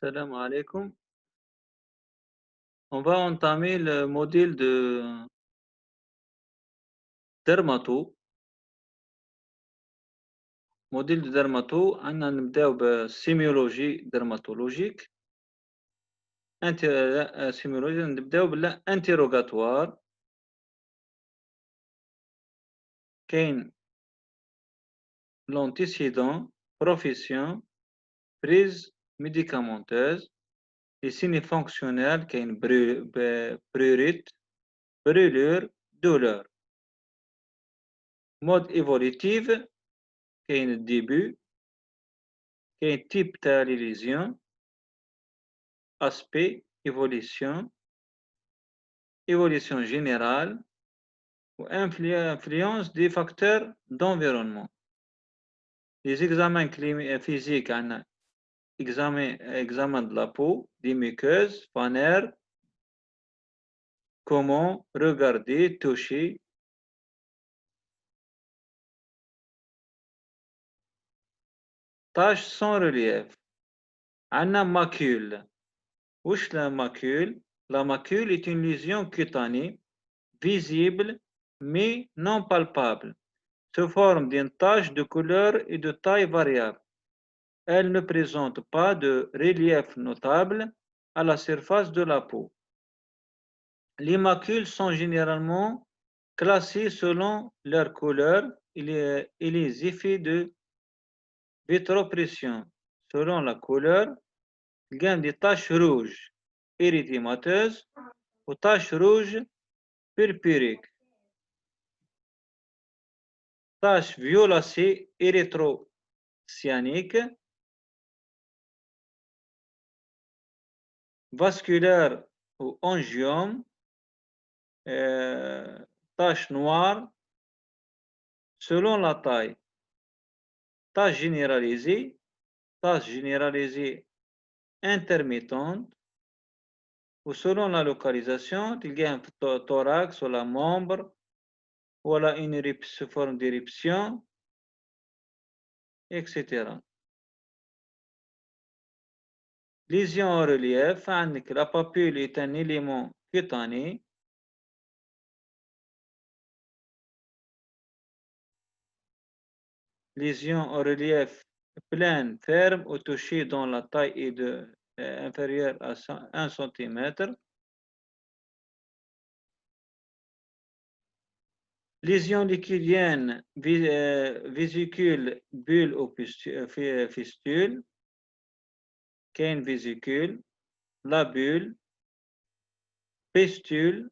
Salam alaikum. On va entamer le module de dermato. Module de dermato, عندنا نبداو بالسيميولوجي dermatologique. سيميولوجي نبداو بالانتيروغاتوار. كاين l'antécédent, profession, prise médicamenteuse, les signes fonctionnels كاين prurite, brûlure, douleur. Mode évolutif كاين الديبut, كاين type تاع les lésions, aspect, évolution générale ou influence des facteurs d'environnement. Les examens physiques, examen de la peau, des muqueuses, scanner, comment regarder, toucher. Taches sans relief. Anna macule. Wesh la macule? La macule est une lésion cutanée visible mais non palpable, se forme d'une tache de couleur et de taille variable. Elle ne présente pas de relief notable à la surface de la peau. Les macules sont généralement classées selon leur couleur et les effets de vitropression. Selon la couleur, il y a des taches rouges érythémateuses ou taches rouges purpuriques. Taches violacées érythrocyaniques, vasculaires ou angiomes, taches noires selon la taille. Taches généralisées intermittentes ou selon la localisation, il y a un thorax ou la membre ou une forme d'éruption, etc. Lésion en relief, la papule est un élément cutané. Lésion en relief pleine, ferme ou touchée dont la taille est inférieure à 1 cm. Lésion liquidienne, vésicule, bulle ou fistule. Qu'est une vésicule? La bulle, pistule,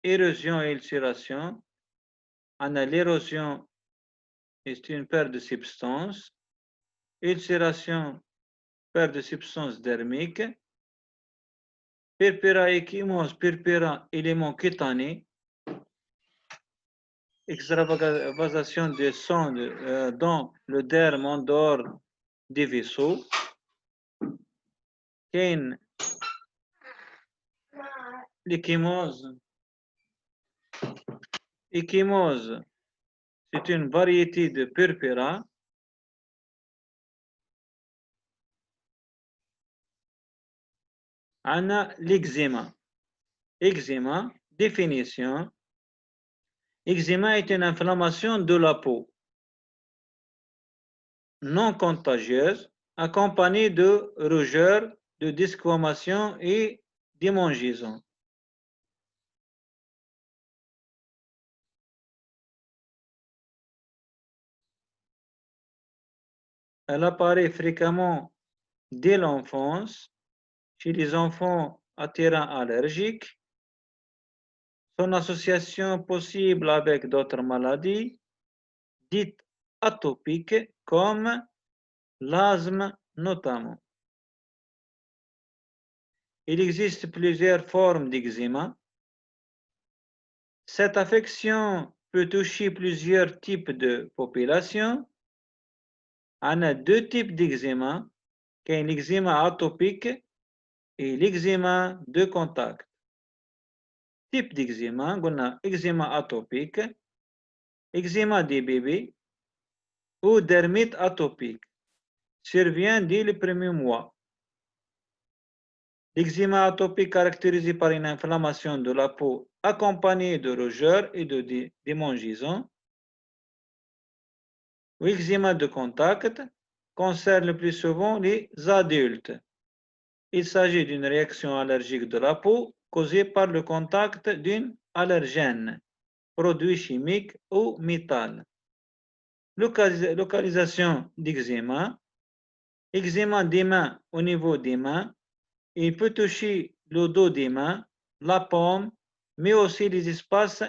érosion et ulcération. L'érosion est une perte de substance. Ulcération, perte de substance dermique. Purpura ecchymose, purpura, élément cutané. Extravasation de sang dans le derme en dehors des vaisseaux. Qu'est l'ecchymose? Ecchymose, c'est une variété de purpura. Anna l'eczéma. Eczéma, définition. Eczéma est une inflammation de la peau non contagieuse accompagnée de rougeur, de desquamation et d'hémangisme. Elle apparaît fréquemment dès l'enfance chez les enfants à terrain allergique. Son association possible avec d'autres maladies dites atopiques comme l'asthme notamment. Il existe plusieurs formes d'eczéma. Cette affection peut toucher plusieurs types de populations. On a deux types d'eczéma, qui est l'eczéma atopique et l'eczéma de contact. Type d'eczéma, on a eczéma atopique, eczéma des bébés ou dermite atopique, survient dès le premier mois. L'eczéma atopique caractérisé par une inflammation de la peau accompagnée de rougeur et de démangeaisons. L'eczéma de contact concerne le plus souvent les adultes. Il s'agit d'une réaction allergique de la peau causée par le contact d'un allergène, produit chimique ou métal. Localisation d'eczéma. Eczéma des mains au niveau des mains. Il peut toucher le dos des mains, la paume, mais aussi les espaces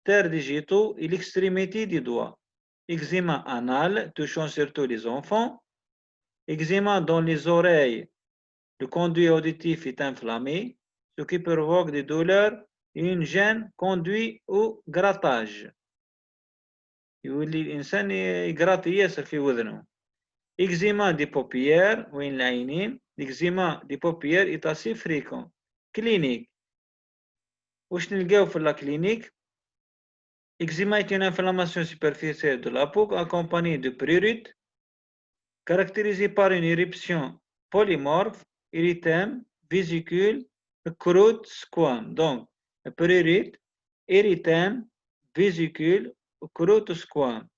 interdigitaux et l'extrémité des doigts. Eczéma anal, touchant surtout les enfants. Eczéma dans les oreilles. Le conduit auditif est inflammé, ce qui provoque des douleurs et une gêne conduit au grattage. يولي الإنسان يقراط ياسر في وذنه. Eczéma des paupières وين العينين. L'eczéma des paupières est assez fréquent. Clinique. واش نلقاو في la clinique. Eczéma est une inflammation superficielle de la peau accompagnée de prurite, caractérisée par une éruption polymorphe, érythème, vésicule, croûte, squame. Donc, prurite, érythème, vésicule, croûte, squame.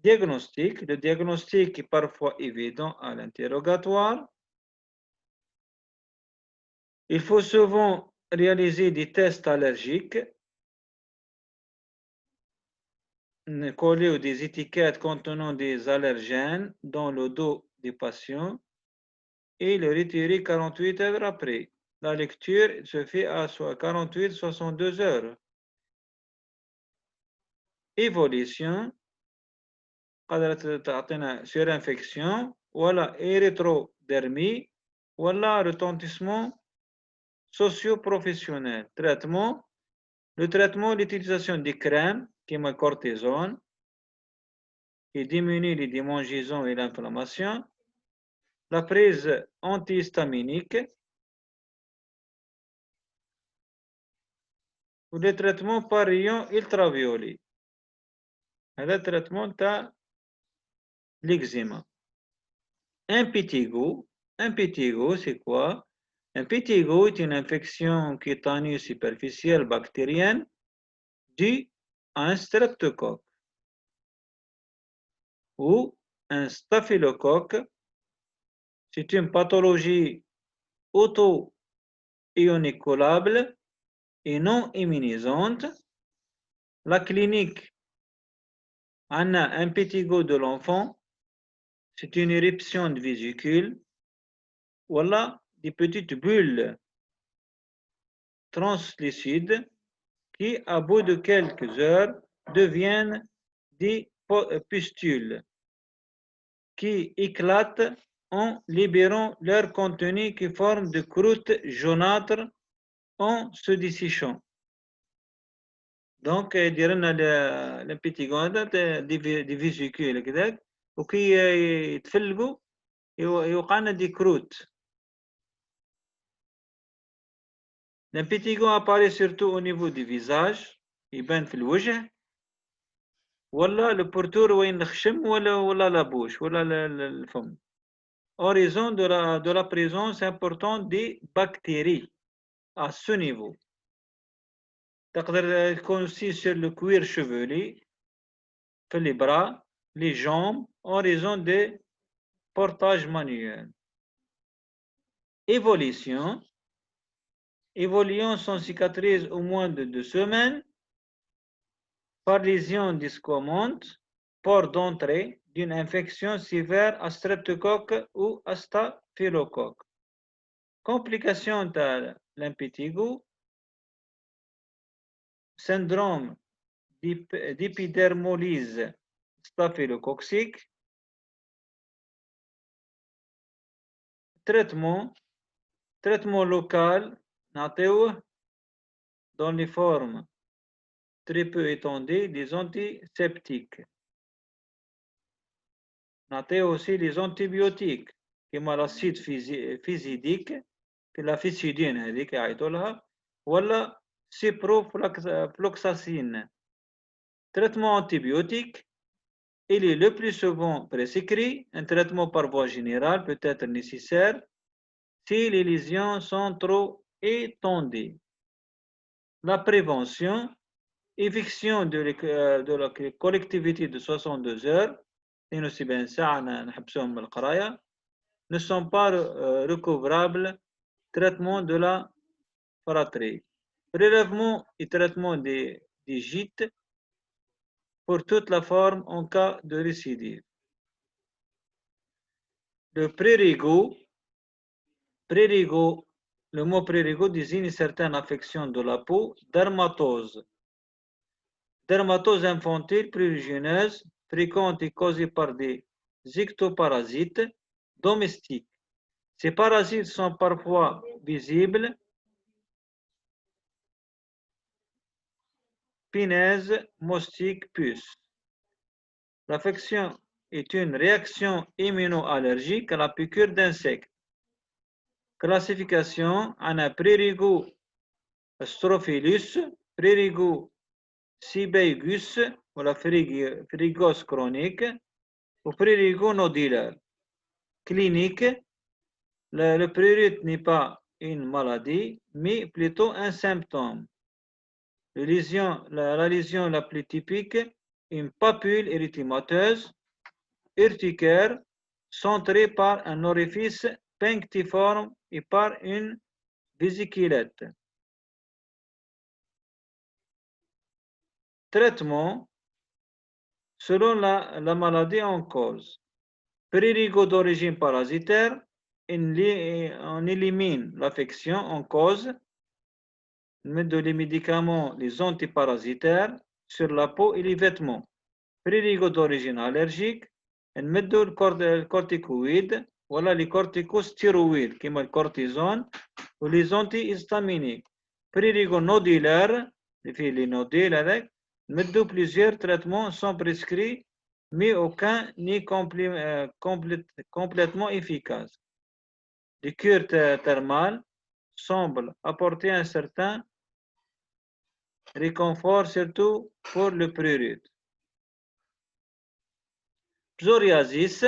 Diagnostic. Le diagnostic est parfois évident à l'interrogatoire. Il faut souvent réaliser des tests allergiques, coller des étiquettes contenant des allergènes dans le dos des patients et le retirer 48 heures après. La lecture se fait à 48-62 heures. Évolution. قدرت تعطينا surinfection ولا érythrodermie ولا retentissement socio-professionnel. Traitement. Le traitement, l'utilisation des crèmes comme le cortisone qui diminue les démangeaisons et l'inflammation. La prise antihistaminique ou le traitement par rayon ultraviolet. Le traitement de l'eczéma. Impétigo. Impétigo, c'est quoi? Impétigo est une infection cutanée superficielle bactérienne due à un streptocoque ou un staphylocoque. C'est une pathologie auto-ionicolable et non immunisante. La clinique en a un impétigo de l'enfant. C'est une éruption de vésicule. Voilà des petites bulles translucides qui, à bout de quelques heures, deviennent des pustules qui éclatent en libérant leur contenu qui forme de croûtes jaunâtres en se desséchant. Donc, يديرلنا الامبيتيغون هذا دي فيزيكول كذاك وكي يتفلقوا يوقع لنا دي كروت. L'impétigon apparaît surtout au niveau du visage, يبان في الوجه ولا البورتور وين الخشم ولا la bouche ولا الفم. En raison de la présence importante des bactéries à ce niveau. تقدر تكون aussi sur le cuir chevelu, في les bras, les jambes, en raison des portages manuels. Évolution. Évoluant sans cicatrice au moins de 2 semaines, par lésion discomante, port d'entrée d'une infection sévère à streptocoque ou à staphylocoque. Complications de l'impétigo, syndrome d'épidermolyse staphylococcique, traitement local, dans les formes très peu étendues des antiseptiques. Notez aussi les antibiotiques كما l'acide physidique في la fisidine هذيك يعيطوا لها ولا ciprofloxacine. Traitement antibiotique, il est le plus souvent prescrit. Un traitement par voie générale peut être nécessaire si les lésions sont trop étendues. La prévention, éviction de la collectivité de 62 heures, ne sont pas recouvrables. Traitement de la fratrie. Prélèvement et traitement des gîtes pour toute la forme en cas de récidive. Le prérigo, le mot prérigo désigne certaines affections de la peau, dermatose. Dermatose infantile prurigineuse, fréquente et causée par des ectoparasites domestiques. Ces parasites sont parfois visibles. Punaise, moustique, puce. L'affection est une réaction immuno-allergique à la piqûre d'insectes. Classification en un Prurigo Strophilus, Prurigo Sebaeus ou la frigose chronique ou Prurigo nodulaire. Clinique, le prurite n'est pas une maladie, mais plutôt un symptôme. La lésion la plus typique, une papule érythémateuse, urticaire, centrée par un orifice punctiforme et par une vésiculette. Traitement selon la maladie en cause. Prurigo d'origine parasitaire, on élimine l'affection en cause. On met les médicaments, les antiparasitaires sur la peau et les vêtements. Prurigo d'origine allergique, on met le corticoïde, voilà les corticostéroïdes, comme le cortisone ou les antihistaminiques. Prurigo nodulaire, les nodules avec, on met plusieurs traitements sont prescrits, mais aucun n'est complètement efficace. Les cures thermales semblent apporter un certain réconfort, surtout pour le prurite. Psoriasis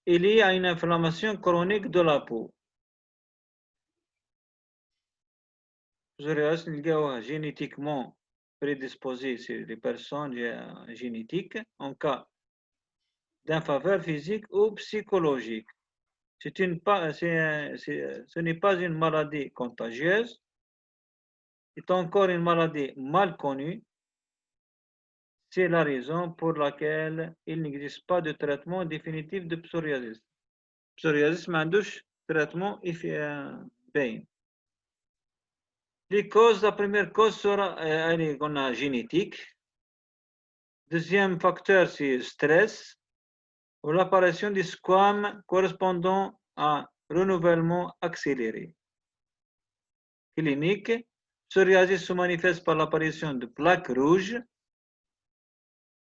est liée à une inflammation chronique de la peau. Psoriasis est génétiquement prédisposée sur les personnes génétiques en cas d'infaveur physique ou psychologique. Ce n'est pas une maladie contagieuse, c'est encore une maladie mal connue. C'est la raison pour laquelle il n'existe pas de traitement définitif de psoriasis. Psoriasis ما عندوش traitement باين. Les causes, la première cause sera génétique. Deuxième facteur, c'est stress ou l'apparition des squames correspondant à renouvellement accéléré. Clinique, psoriasis se manifeste par l'apparition de plaques rouges.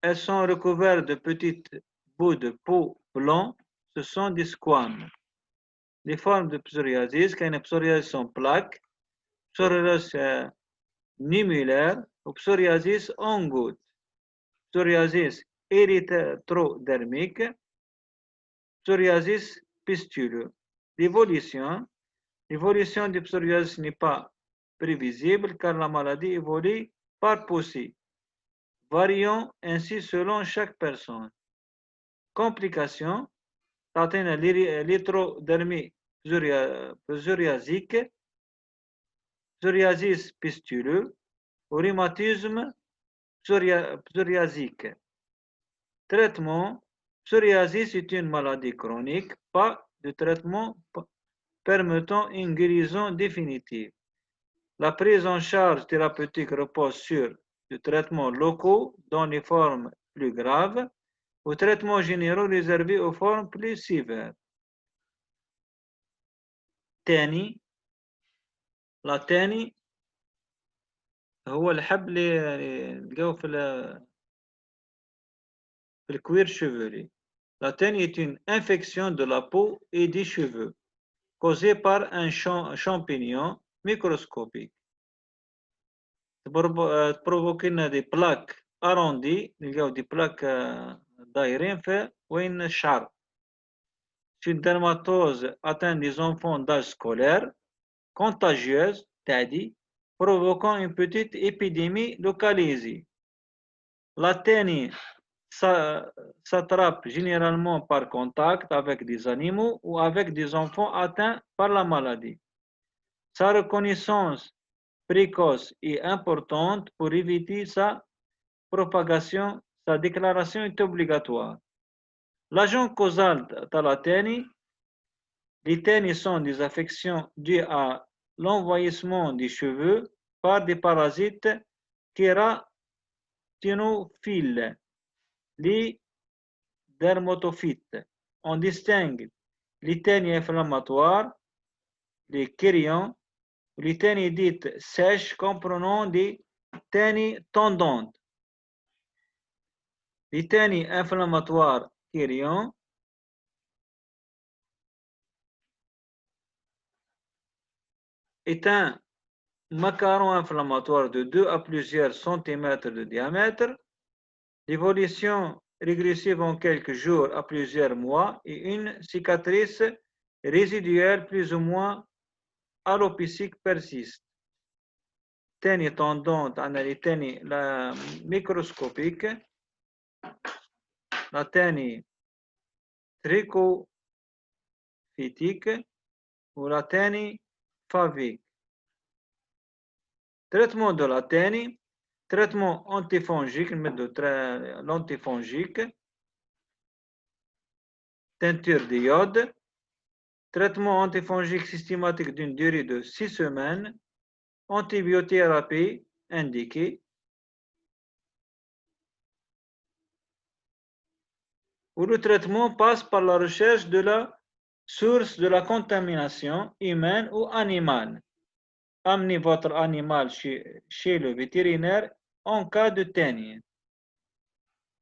Elles sont recouvertes de petites bouts de peau blancs. Ce sont des squames. Les formes de psoriasis, quand une psoriasis en plaques, psoriasis numulaire ou psoriasis en gouttes, psoriasis érythrodermique, psoriasis pustuleux. L'évolution du psoriasis n'est pas prévisible car la maladie évolue par poussée, variant ainsi selon chaque personne. Complications, atteindre l'érythrodermie psoriasique, psoriasis pustuleux, ou rhumatisme psoriasique. Traitement, psoriasis est une maladie chronique, pas de traitement permettant une guérison définitive. La prise en charge thérapeutique repose sur des traitements locaux dans les formes plus graves ou traitements généraux réservés aux formes plus sévères. La تاني هو الحب اللي نلقاوه في الcuir chevelu. La teigne est une infection de la peau et des cheveux causée par un champignon microscopiques. provoquer des plaques arrondies, des plaques دايرين في وين الشعر. Une dermatose atteint des enfants d'âge scolaire, contagieuse, provoquant une petite épidémie localisée. La ténie s'attrape généralement par contact avec des animaux ou avec des enfants atteints par la maladie. Sa reconnaissance précoce est importante pour éviter sa propagation. Sa déclaration est obligatoire. L'agent causal de la ténie, les ténies sont des affections dues à l'envahissement des cheveux par des parasites kératinophiles, les dermatophytes. On distingue les ténies inflammatoires, les kérions, les ténies dites sèches comprenant des ténies tendantes. Les ténies inflammatoires kérions est un macaron inflammatoire de 2 à plusieurs centimètres de diamètre. L'évolution régressive en quelques jours à plusieurs mois et une cicatrice résiduelle plus ou moins alopécique persiste. Ténie tendante, les ténies microscopique, la ténie trichophytique ou la ténie favique. Traitement de la ténie, traitement antifongique, l'antifongique, teinture d'iode, traitement antifongique systématique d'une durée de 6 semaines, antibiothérapie indiquée, où le traitement passe par la recherche de la source de la contamination humaine ou animale. Amenez votre animal chez le vétérinaire en cas de ténie.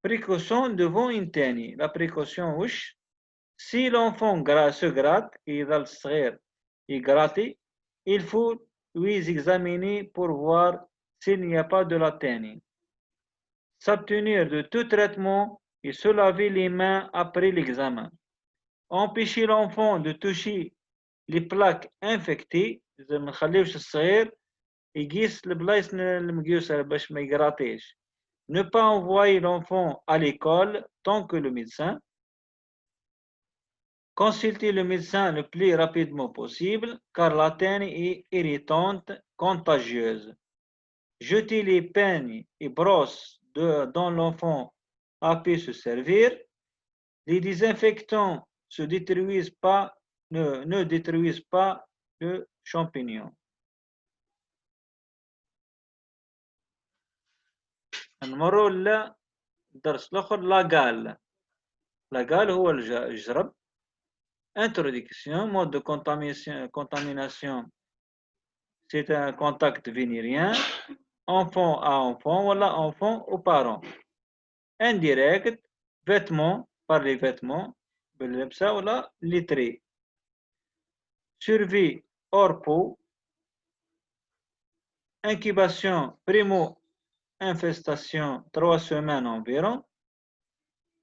Précaution devant une ténie. La précaution, si l'enfant se gratte, il va le gratter, il faut lui examiner pour voir s'il n'y a pas de la ténie. S'abstenir de tout traitement et se laver les mains après l'examen. Empêcher l'enfant de toucher les plaques infectées. إذا ما نخليوش الصغير يقيس البلايص المقيوسة باش ما يقراطيش. Ne pas envoyer l'enfant à l'école tant que le médecin. Consulter le médecin le plus rapidement possible car la ténie est irritante, contagieuse. Jeter les peignes et brosses dont l'enfant a pu se servir. Les désinfectants ne détruisent pas le champignon. نمروا للدرس الآخر لاغال. لاغال هو الجرب. Introduction, mode de contamination, c'est un contact vénérien, enfant à enfant, voilà, enfant aux parents. Indirect, vêtements, par les vêtements, voilà, les traits. Survie hors peau, incubation primo-infestation 3 semaines environ,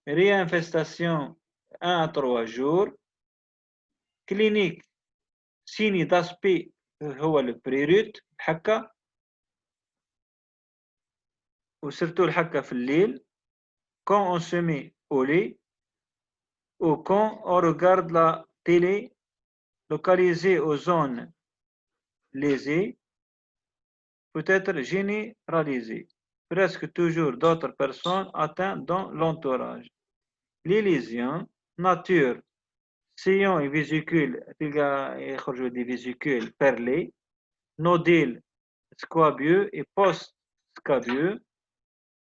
réinfestation 1 à 3 jours, clinique signe d'aspect هو البريروت الحكة وسيرتو الحكة في الليل quand on se met au lit ou quand on regarde la télé localisée aux zones lésées peut être généralisée. Presque toujours d'autres personnes atteintes dans l'entourage. Les lésions, nature, sillons et vésicules, يخرجوا des vésicules perlées, nodules scabieux et post-scabieux,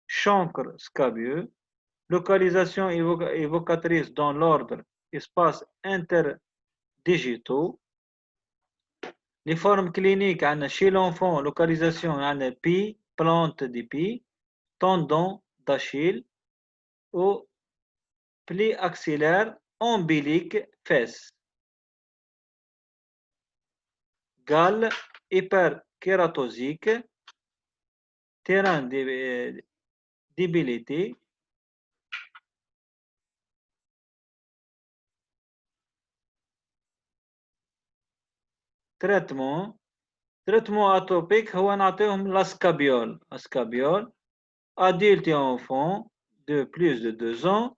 chancre scabieux, localisation évocatrice dans l'ordre espace interdigitaux. Les formes cliniques chez l'enfant, localisation pie, plante des pieds, tendon d'Achille ou pli axillaire, ombilique, fesses. Gale hyperkératosique, terrain débilité, traitement atopique هو نعطيهم l'ascabiol. Adulte et enfant de plus de 2 ans,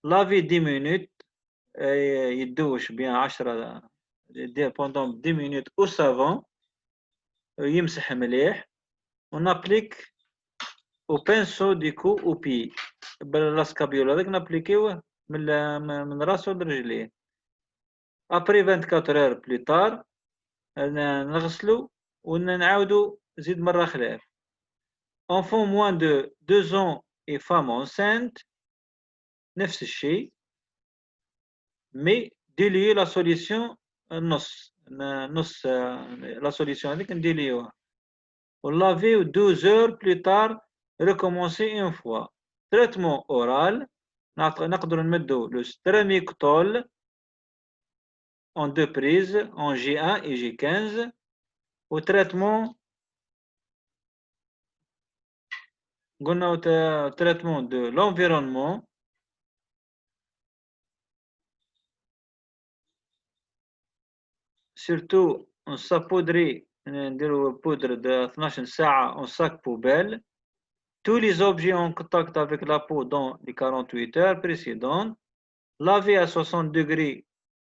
laver 10 minutes يدوش bien 10 pendant 10 minutes au savon يمسح مليح. On applique au pinceau du cou au pied بالاسكابيول هذاك نابليكيوه من راسه لرجليه. Après 24 heures plus tard نغسلو ونعاودو زيد مرة خلاف. Enfant moins de 2 ans et femme enceinte نفس الشيء mais diluer la solution نص la solution هذيك نديليوها ونلافيو 12 heures plus tard recommencer une fois. Traitement oral نقدر نمدو le stramictol en 2 prises en J1 et J15 au traitement de l'environnement surtout en saupoudrer نديرو poudre de 12 ساعة en sac poubelle. Tous les objets en contact avec la peau dans les 48 heures précédentes. Laver à 60 degrés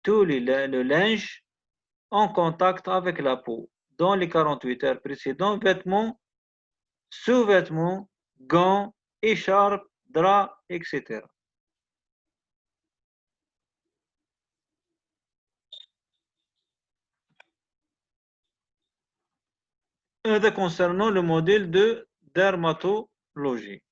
tout le linge en contact avec la peau dans les 48 heures précédentes. Vêtements, sous-vêtements, gants, écharpes, draps, etc. Concernant le modèle de dermatologie.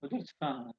ودرت فاهم